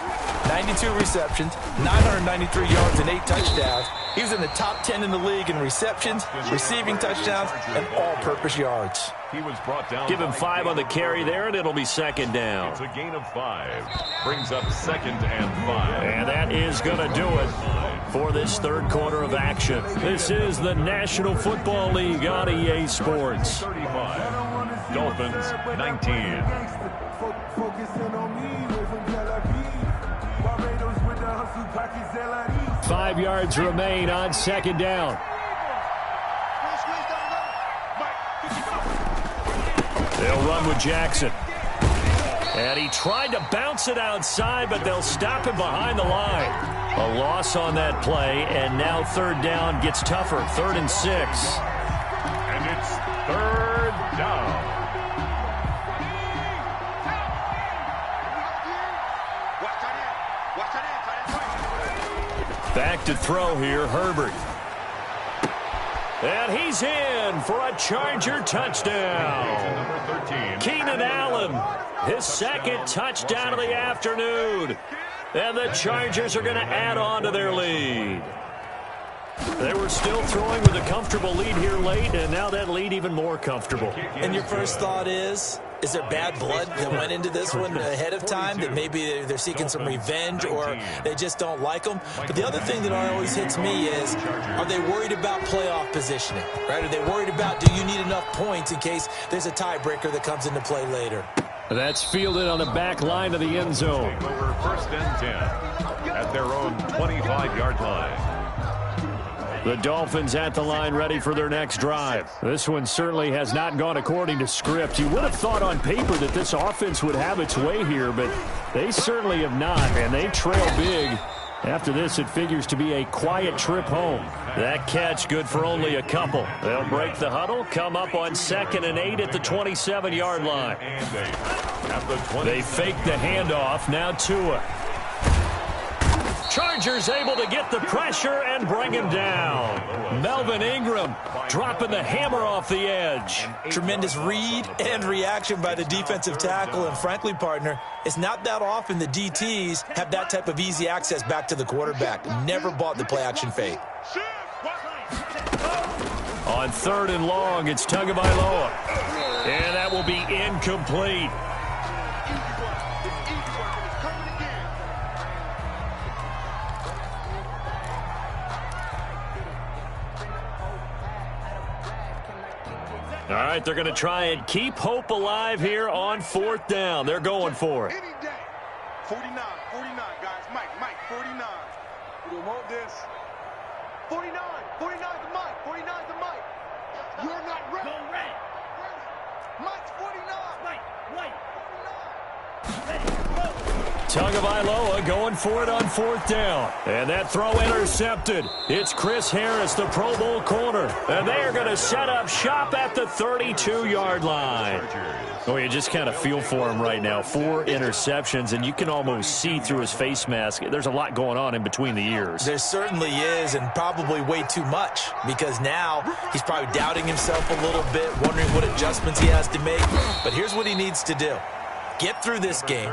92 receptions, 993 yards, and 8 touchdowns. He was in the top 10 in the league in receptions, receiving touchdowns, and all-purpose yards. He was brought down. Give him 5 on the carry there, and it'll be second down. It's a gain of 5. Brings up 2nd and 5. And that is going to do it for this third quarter of action. This is the National Football League on EA Sports. 35. Dolphins 19. Five yards remain on second down. They'll run with Jackson. And he tried to bounce it outside, but they'll stop him behind the line. A loss on that play, and now third down gets tougher. 3rd and 6. And it's 3rd down. Back to throw here, Herbert. And he's in for a Charger touchdown. Number 13. Keenan Allen, his second touchdown of the afternoon. And the Chargers are going to add on to their lead. They were still throwing with a comfortable lead here late, and now that lead even more comfortable. And your first thought is there bad blood that went into this one ahead of time, that maybe they're seeking some revenge or they just don't like them? But the other thing that always hits me is, are they worried about playoff positioning, right? Are they worried about, do you need enough points in case there's a tiebreaker that comes into play later? That's fielded on the back line of the end zone. Over 1st and 10 at their own 25-yard line. The Dolphins at the line ready for their next drive. This one certainly has not gone according to script. You would have thought on paper that this offense would have its way here, but they certainly have not, and they trail big. After this, it figures to be a quiet trip home. That catch good for only a couple. They'll break the huddle, come up on 2nd and 8 at the 27-yard line. They fake the handoff, now Tua. Chargers able to get the pressure and bring him down. Melvin Ingram dropping the hammer off the edge. Tremendous read and reaction by the defensive tackle, and frankly, partner, it's not that often the DTs have that type of easy access back to the quarterback. Never bought the play-action fake. On 3rd and long, it's Tagovailoa. And that will be incomplete. All right, they're going to try and keep hope alive here on 4th down. They're going for it. 49, guys. Mike, 49. We don't want this. 49 to Mike. 49 to Mike. You're not ready. Go red. Mike's 49. Mike, 49. Tagovailoa going for it on 4th down. And that throw intercepted. It's Chris Harris, the Pro Bowl corner. And they are going to set up shop at the 32-yard line. Oh, you just kind of feel for him right now. 4 interceptions, and you can almost see through his face mask. There's a lot going on in between the ears. There certainly is, and probably way too much, because now he's probably doubting himself a little bit, wondering what adjustments he has to make. But here's what he needs to do. Get through this game,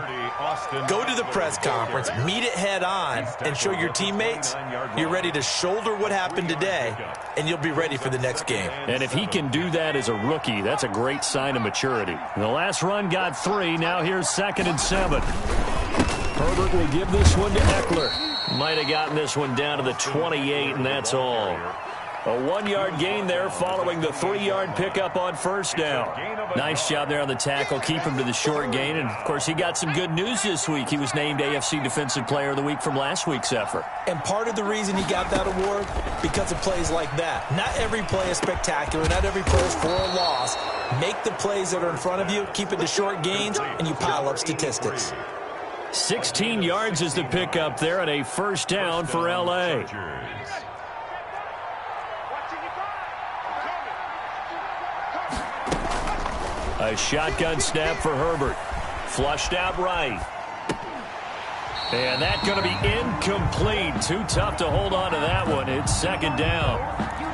go to the press conference, meet it head on, and show your teammates you're ready to shoulder what happened today, and you'll be ready for the next game. And if he can do that as a rookie, that's a great sign of maturity. The last run got 3. Now here's 2nd and 7. Herbert will give this one to Eckler. Might have gotten this one down to the 28, and that's all. A 1-yard gain there following the 3-yard pickup on 1st down. Nice job there on the tackle. Keep him to the short gain. And, of course, he got some good news this week. He was named AFC Defensive Player of the Week from last week's effort. And part of the reason he got that award, because of plays like that. Not every play is spectacular. Not every play is for a loss. Make the plays that are in front of you, keep it to short gains, and you pile up statistics. 16 yards is the pickup there, and a 1st down for L.A. A shotgun snap for Herbert. Flushed out right. And that's going to be incomplete. Too tough to hold on to that one. It's 2nd down.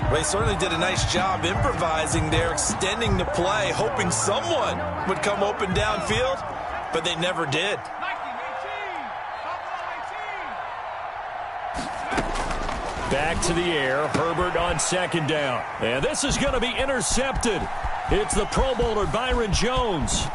Well, he certainly did a nice job improvising there, extending the play, hoping someone would come open downfield, but they never did. Back to the air, Herbert on second down. And this is going to be intercepted. It's the Pro Bowler, Byron Jones.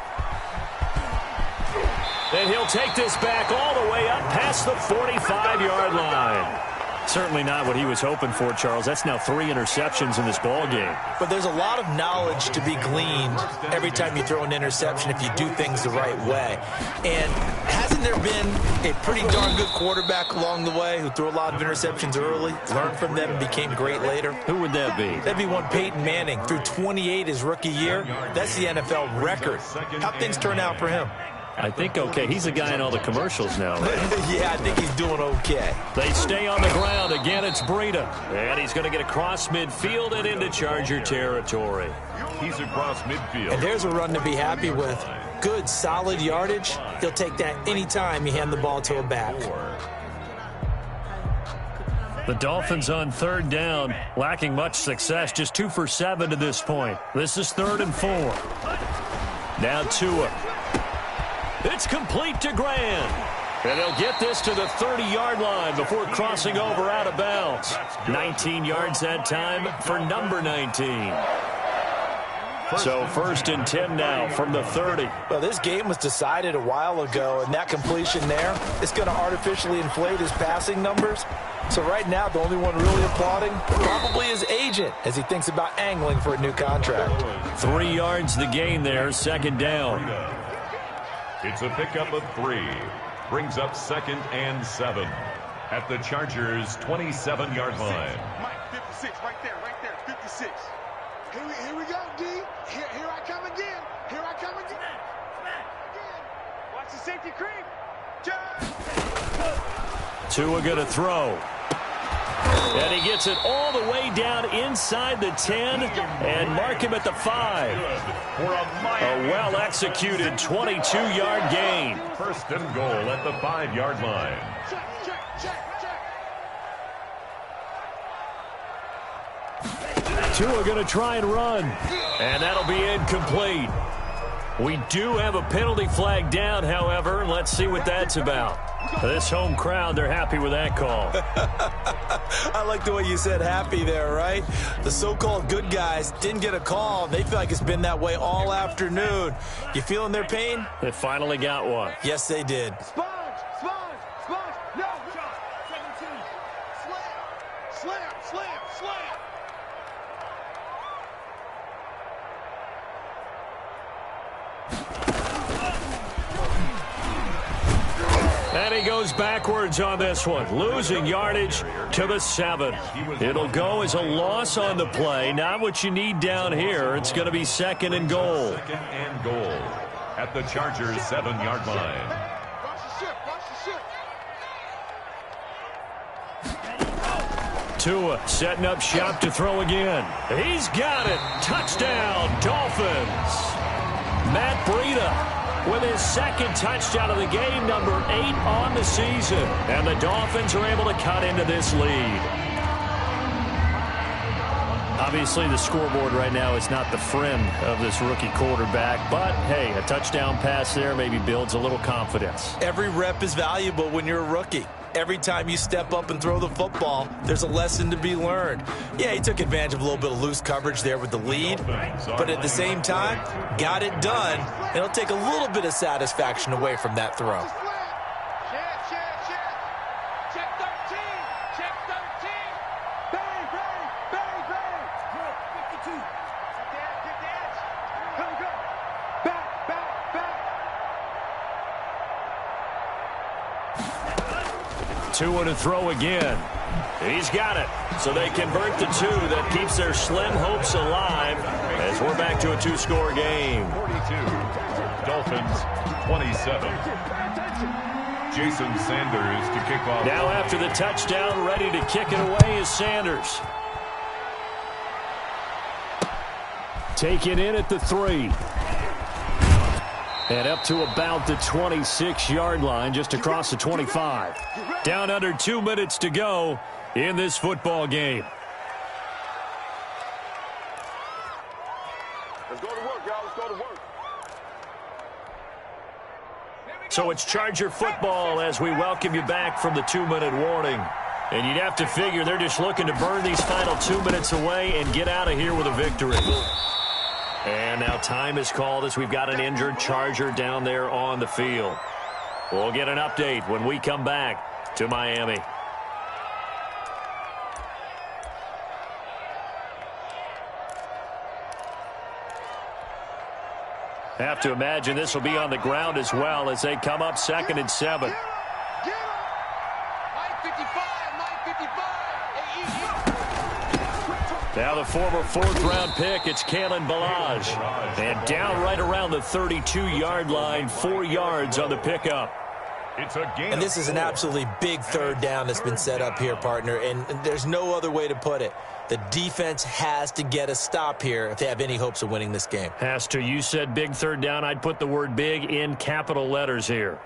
And he'll take this back all the way up past the 45-yard line. Certainly not what he was hoping for, Charles. That's now 3 interceptions in this ball game. But there's a lot of knowledge to be gleaned every time you throw an interception if you do things the right way. And hasn't there been a pretty darn good quarterback along the way who threw a lot of interceptions early, learned from them, and became great later? Who would that be? That'd be one Peyton Manning. Threw 28 his rookie year. That's the NFL record. How'd things turn out for him? I think okay. He's a guy in all the commercials now, right? Yeah, I think he's doing okay. They stay on the ground. Again, it's Breida. And he's going to get across midfield and into Charger territory. He's across midfield. And there's a run to be happy with. Good, solid yardage. He'll take that anytime you hand the ball to a back. The Dolphins on third down, lacking much success. Just 2 for 7 to this point. This is 3rd and 4. Now Tua. It's complete to Grant. And they'll get this to the 30-yard line before crossing over out of bounds. 19 yards that time for number 19. So 1st and 10 now from the 30. Well, this game was decided a while ago, and that completion there is going to artificially inflate his passing numbers. So right now, the only one really applauding probably his agent as he thinks about angling for a new contract. 3 yards the gain there, 2nd down. It's a pickup of 3. Brings up 2nd and 7 at the Chargers' 27-yard line. Mike, 56, right there, 56. Here we go, D. Here I come again. Here I come again. Watch the safety creep. Tua going to throw. And he gets it all the way down inside the 10 and mark him at the 5. A well-executed 22-yard gain. 1st and goal at the 5-yard line. Tua going to try and run. And that'll be incomplete. We do have a penalty flag down, however. Let's see what that's about. This home crowd, they're happy with that call. I like the way you said happy there, right? The so-called good guys didn't get a call. They feel like it's been that way all afternoon. You feeling their pain? They finally got one. Yes, they did. Sponge! No! Slam! And he goes backwards on this one, losing yardage to the 7. It'll go as a loss on the play. Not what you need down here. It's going to be 2nd and goal. 2nd and goal at the Chargers' 7-yard line. Tua setting up shop to throw again. He's got it. Touchdown, Dolphins. Matt Breida with his 2nd touchdown of the game, number 8 on the season. And the Dolphins are able to cut into this lead. Obviously, the scoreboard right now is not the friend of this rookie quarterback. But, hey, a touchdown pass there maybe builds a little confidence. Every rep is valuable when you're a rookie. Every time you step up and throw the football, there's a lesson to be learned. Yeah, he took advantage of a little bit of loose coverage there with the lead, but at the same time, got it done. It'll take a little bit of satisfaction away from that throw. Check 13. Bang! 52. Get that. Come. Back. Tua to throw again. He's got it. So they convert the 2. That keeps their slim hopes alive as we're back to a 2-score game. 42. Dolphins 27. Jason Sanders to kick off. Now after the touchdown, ready to kick it away is Sanders. Taken in at the 3. And up to about the 26-yard line, just across the 25. Down under 2 minutes to go in this football game. So it's Charger football as we welcome you back from the 2-minute warning. And you'd have to figure they're just looking to burn these final 2 minutes away and get out of here with a victory. And now time is called as we've got an injured Charger down there on the field. We'll get an update when we come back to Miami. Have to imagine this will be on the ground as well as they come up 2nd and 7. Now the former 4th-round pick, it's Kalen Ballage. And down right around the 32-yard line, 4 yards on the pickup. And this is an absolutely big 3rd down that's been set up here, partner, and there's no other way to put it. The defense has to get a stop here if they have any hopes of winning this game. Has to. You said big 3rd down. I'd put the word big in capital letters here.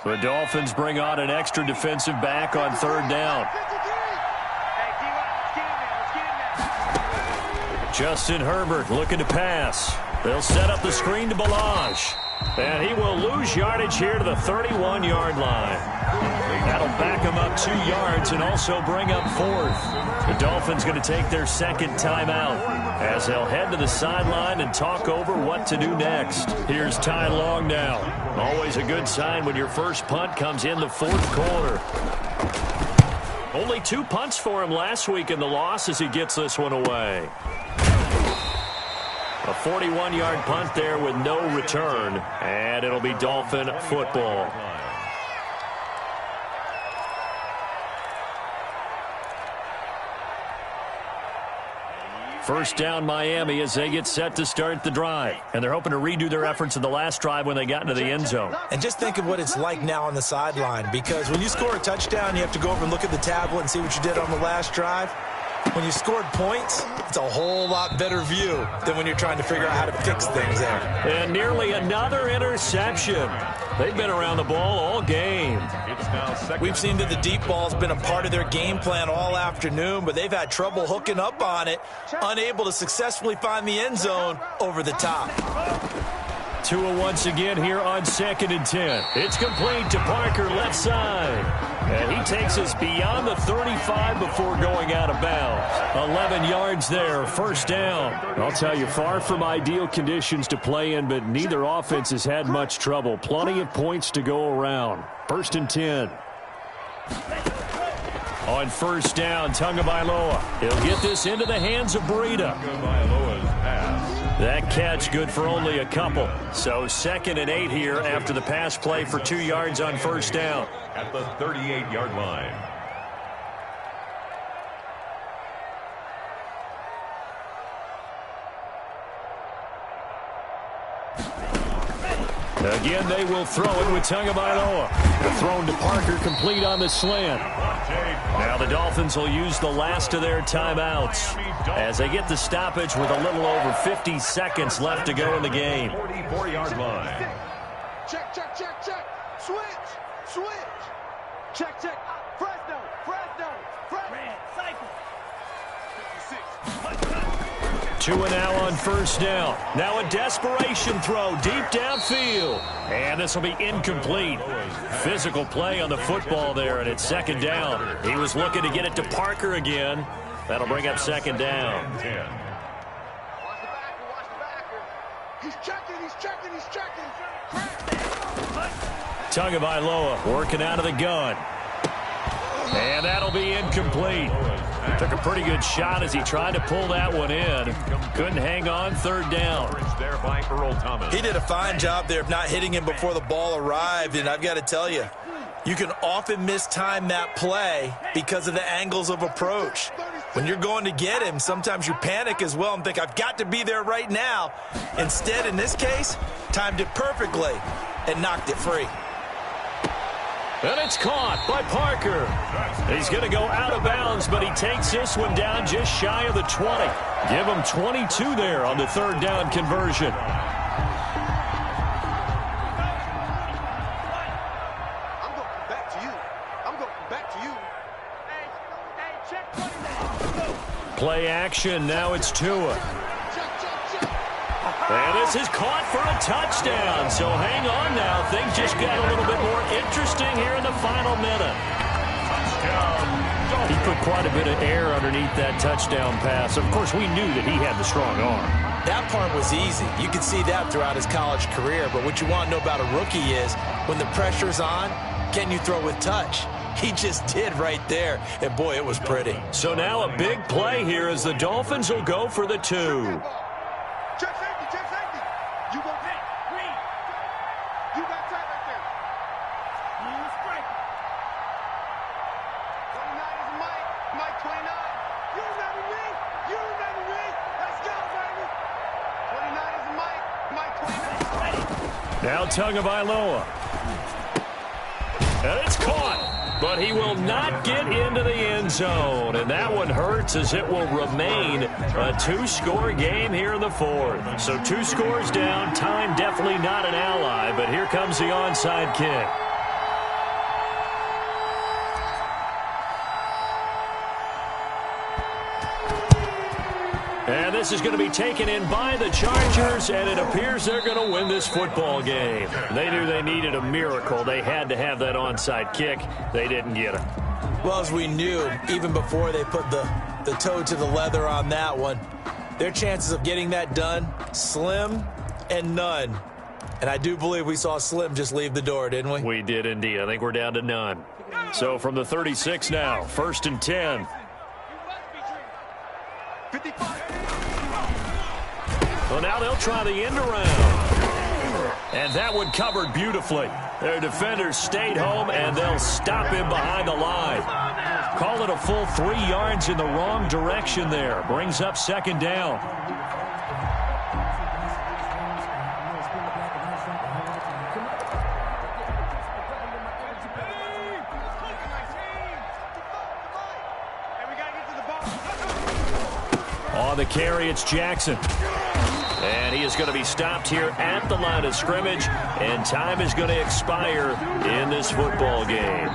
The Dolphins bring on an extra defensive back on 3rd down. Justin Herbert looking to pass. They'll set up the screen to Ballage. And he will lose yardage here to the 31-yard line. That'll back him up 2 yards and also bring up 4th. The Dolphins going to take their 2nd timeout as they'll head to the sideline and talk over what to do next. Here's Ty Long now. Always a good sign when your first punt comes in the 4th quarter. Only 2 punts for him last week in the loss as he gets this one away. A 41-yard punt there with no return, and it'll be Dolphin football. First down Miami as they get set to start the drive. And they're hoping to redo their efforts in the last drive when they got into the end zone. And just think of what it's like now on the sideline, because when you score a touchdown, you have to go over and look at the tablet and see what you did on the last drive. When you scored points, it's a whole lot better view than when you're trying to figure out how to fix things there. And nearly another interception. They've been around the ball all game. We've seen that the deep ball has been a part of their game plan all afternoon, but they've had trouble hooking up on it, unable to successfully find the end zone over the top. Tua once again here on 2nd and 10. It's complete to Parker, left side. And he takes us beyond the 35 before going out of bounds. 11 yards there, first down. I'll tell you, far from ideal conditions to play in, but neither offense has had much trouble. Plenty of points to go around. 1st and 10. On first down, Tagovailoa. He'll get this into the hands of Breida. That catch good for only a couple. So 2nd and 8 here after the pass play for 2 yards on first down. At the 38-yard line. Again, they will throw it with Tagovailoa. Thrown to Parker, complete on the slant. Now the Dolphins will use the last of their timeouts as they get the stoppage with a little over 50 seconds left to go in the game. 44-yard line. Check, check, check, check. Switch, switch. Check, check. Fresno, Fresno, Fresno. Cycle. 2 now on first down. Now a desperation throw deep downfield. And this will be incomplete. Physical play on the football there, and it's 2nd down. He was looking to get it to Parker again. That'll bring up 2nd down. Watch the backer, watch the backer. He's checking, he's checking, he's checking. Tagovailoa working out of the gun. And that'll be incomplete. Took a pretty good shot as he tried to pull that one in. Couldn't hang on, 3rd down. There by Earl Thomas. He did a fine job there of not hitting him before the ball arrived, and I've got to tell you, you can often mistime that play because of the angles of approach. When you're going to get him, sometimes you panic as well and think, I've got to be there right now. Instead, in this case, timed it perfectly and knocked it free. And it's caught by Parker. He's going to go out of bounds, but he takes this one down just shy of the 20. Give him 22 there on the 3rd down conversion. Play action. Now it's Tua. And this is caught for a touchdown. So hang on now. Things just got a little bit more interesting here in the final minute. He put quite a bit of air underneath that touchdown pass. Of course, we knew that he had the strong arm. That part was easy. You could see that throughout his college career. But what you want to know about a rookie is when the pressure's on, can you throw with touch? He just did right there. And, boy, it was pretty. So now a big play here as the Dolphins will go for the 2. Check safety. You go hit. Green. You got tight right there. You strike. 29 is Mike. Mike 29. You remember me? You remember me? Let's go, baby. 29 is Mike. Mike 29. Now Tagovailoa. And it's caught. But he will not get into the end zone. And that one hurts as it will remain a 2-score game here in the 4th. So 2 scores down. Time definitely not an ally. But here comes the onside kick. And this is going to be taken in by the Chargers, and it appears they're going to win this football game. They knew they needed a miracle. They had to have that onside kick. They didn't get it. Well, as we knew, even before they put the toe to the leather on that one, their chances of getting that done, slim and none. And I do believe we saw Slim just leave the door, didn't we? We did indeed. I think we're down to none. So from the 36 now, 1st and 10. 55. Well, now they'll try the end around. And that one covered beautifully. Their defenders stayed home, and they'll stop him behind the line. Call it a full 3 yards in the wrong direction there. Brings up 2nd down. On the carry, it's Jackson. And he is going to be stopped here at the line of scrimmage, and time is going to expire in this football game.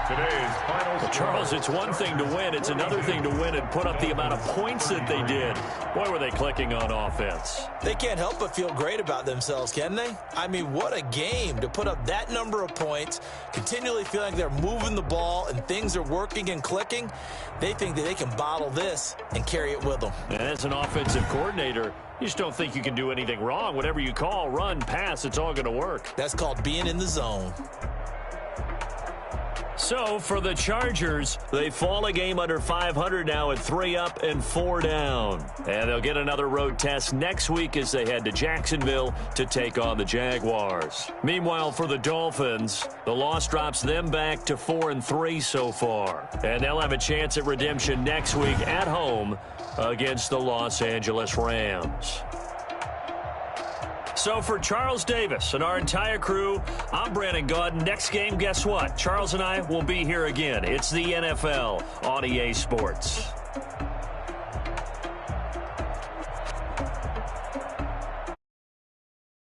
Today's final Well, Charles, it's one thing to win. It's another thing to win and put up the amount of points that they did. Boy, were they clicking on offense. They can't help but feel great about themselves, can they? I mean, what a game to put up that number of points, continually feeling like they're moving the ball and things are working and clicking. They think that they can bottle this and carry it with them. And as an offensive coordinator, you just don't think you can do anything wrong. Whatever you call, run, pass, it's all going to work. That's called being in the zone. So for the Chargers, they fall a game under 500 now at 3 up and 4 down. And they'll get another road test next week as they head to Jacksonville to take on the Jaguars. Meanwhile, for the Dolphins, the loss drops them back to 4-3 so far. And they'll have a chance at redemption next week at home against the Los Angeles Rams. So for Charles Davis and our entire crew, I'm Brandon Gaudin. Next game, guess what? Charles and I will be here again. It's the NFL on EA Sports.